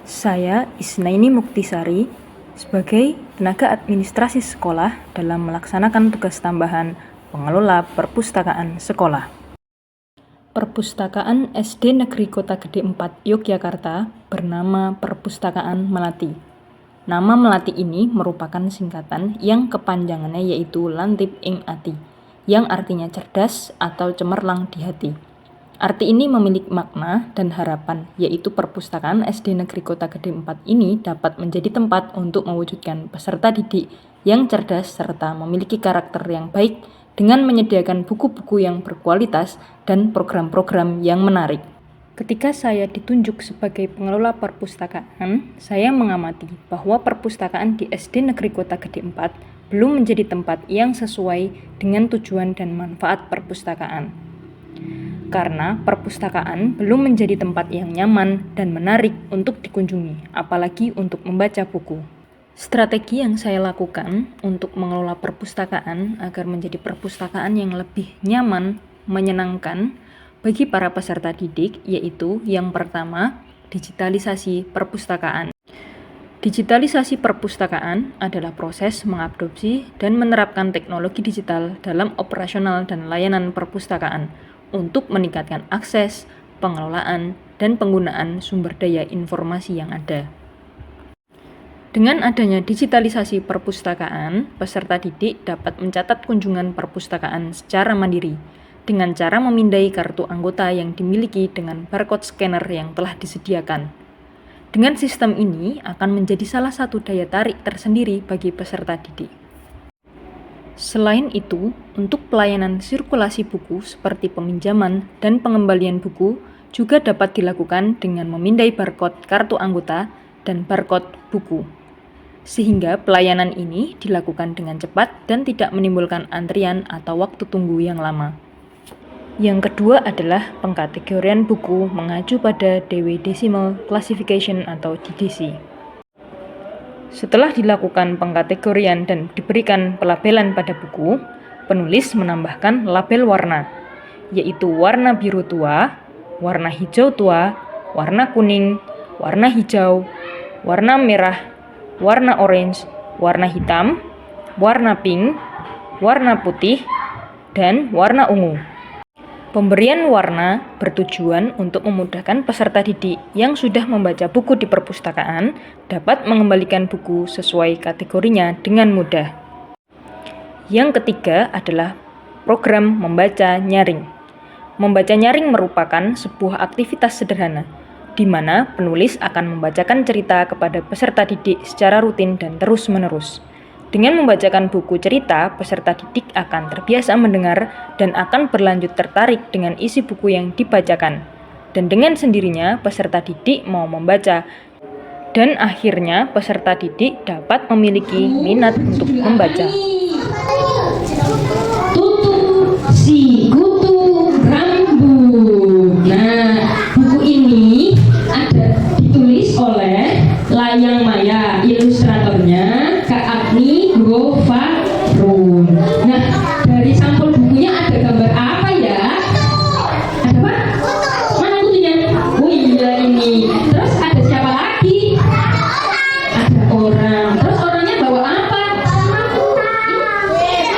Saya Isnaini Muktisari sebagai tenaga administrasi sekolah dalam melaksanakan tugas tambahan pengelola perpustakaan sekolah. Perpustakaan SD Negeri Kota Gede 4 Yogyakarta bernama Perpustakaan Melati. Nama Melati ini merupakan singkatan yang kepanjangannya yaitu Lantip ing Ati, yang artinya cerdas atau cemerlang di hati. Arti ini memiliki makna dan harapan, yaitu perpustakaan SD Negeri Kota Gede 4 ini dapat menjadi tempat untuk mewujudkan peserta didik yang cerdas serta memiliki karakter yang baik dengan menyediakan buku-buku yang berkualitas dan program-program yang menarik. Ketika saya ditunjuk sebagai pengelola perpustakaan, saya mengamati bahwa perpustakaan di SD Negeri Kota Gede 4 belum menjadi tempat yang sesuai dengan tujuan dan manfaat perpustakaan. Karena perpustakaan belum menjadi tempat yang nyaman dan menarik untuk dikunjungi, apalagi untuk membaca buku. Strategi yang saya lakukan untuk mengelola perpustakaan agar menjadi perpustakaan yang lebih nyaman, menyenangkan bagi para peserta didik, yaitu yang pertama, digitalisasi perpustakaan. Digitalisasi perpustakaan adalah proses mengadopsi dan menerapkan teknologi digital dalam operasional dan layanan perpustakaan untuk meningkatkan akses, pengelolaan, dan penggunaan sumber daya informasi yang ada. Dengan adanya digitalisasi perpustakaan, peserta didik dapat mencatat kunjungan perpustakaan secara mandiri dengan cara memindai kartu anggota yang dimiliki dengan barcode scanner yang telah disediakan. Dengan sistem ini akan menjadi salah satu daya tarik tersendiri bagi peserta didik. Selain itu, untuk pelayanan sirkulasi buku seperti peminjaman dan pengembalian buku juga dapat dilakukan dengan memindai barcode kartu anggota dan barcode buku. Sehingga pelayanan ini dilakukan dengan cepat dan tidak menimbulkan antrian atau waktu tunggu yang lama. Yang kedua adalah pengkategorian buku mengacu pada Dewey Decimal Classification atau DDC. Setelah dilakukan pengkategorian dan diberikan pelabelan pada buku, penulis menambahkan label warna, yaitu warna biru tua, warna hijau tua, warna kuning, warna hijau, warna merah, warna orange, warna hitam, warna pink, warna putih, dan warna ungu. Pemberian warna bertujuan untuk memudahkan peserta didik yang sudah membaca buku di perpustakaan dapat mengembalikan buku sesuai kategorinya dengan mudah. Yang ketiga adalah program membaca nyaring. Membaca nyaring merupakan sebuah aktivitas sederhana, di mana penulis akan membacakan cerita kepada peserta didik secara rutin dan terus-menerus. Dengan membacakan buku cerita, peserta didik akan terbiasa mendengar dan akan berlanjut tertarik dengan isi buku yang dibacakan. Dan dengan sendirinya, peserta didik mau membaca. Dan akhirnya, peserta didik dapat memiliki minat untuk membaca. Tutu si kutu rambut. Nah, buku ini ada ditulis oleh Layang Maya, ilustratornya Kak Agni Gofarun. Nah, dari sampul bukunya ada gambar apa ya? Ada apa? Mana kutunya? Oh iya ini. Terus ada siapa lagi? Ada orang. Terus orangnya bawa apa?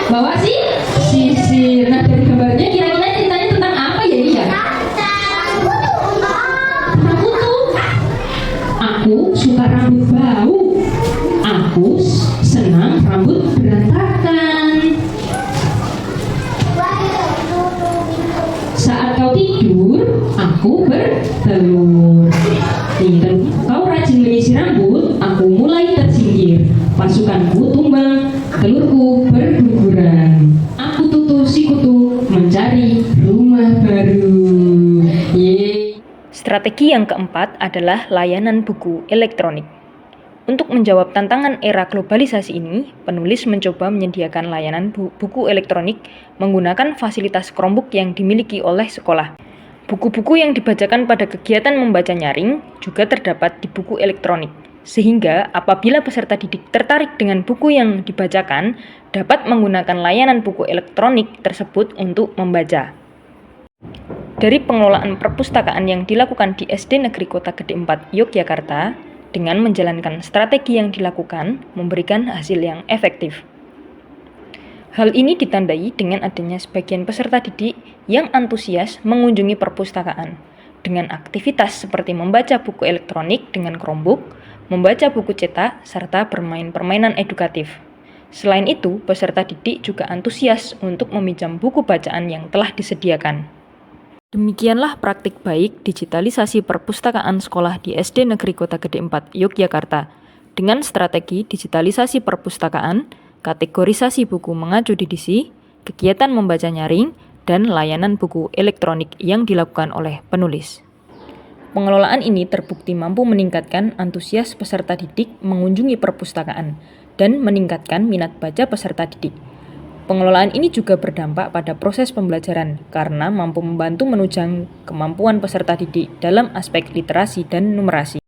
Bawa sisir. Nah, dari gambarnya kira-kira ceritanya tentang apa ya ini ya? Tentang kutu. Aku suka rambut bau. Aku senang rambut berantakan. Saat kau tidur, aku bertelur. Kau rajin mengisi rambut, aku mulai tersingkir. Pasukanku tumbang, telurku berguguran. Aku tutu si kutu mencari rumah baru. Yeay. Strategi yang keempat adalah layanan buku elektronik. Untuk menjawab tantangan era globalisasi ini, penulis mencoba menyediakan layanan buku elektronik menggunakan fasilitas Chromebook yang dimiliki oleh sekolah. Buku-buku yang dibacakan pada kegiatan membaca nyaring juga terdapat di buku elektronik, sehingga apabila peserta didik tertarik dengan buku yang dibacakan, dapat menggunakan layanan buku elektronik tersebut untuk membaca. Dari pengelolaan perpustakaan yang dilakukan di SD Negeri Kota Gede 4 Yogyakarta, Dengan menjalankan strategi yang dilakukan, memberikan hasil yang efektif. Hal ini ditandai dengan adanya sebagian peserta didik yang antusias mengunjungi perpustakaan dengan aktivitas seperti membaca buku elektronik dengan Chromebook, membaca buku cetak, serta bermain permainan edukatif. Selain itu, peserta didik juga antusias untuk meminjam buku bacaan yang telah disediakan. Demikianlah praktik baik digitalisasi perpustakaan sekolah di SD Negeri Kota Gede 4, Yogyakarta, dengan strategi digitalisasi perpustakaan, kategorisasi buku mengacu didisi, kegiatan membaca nyaring, dan layanan buku elektronik yang dilakukan oleh penulis. Pengelolaan ini terbukti mampu meningkatkan antusias peserta didik mengunjungi perpustakaan dan meningkatkan minat baca peserta didik. Pengelolaan ini juga berdampak pada proses pembelajaran karena mampu membantu menunjang kemampuan peserta didik dalam aspek literasi dan numerasi.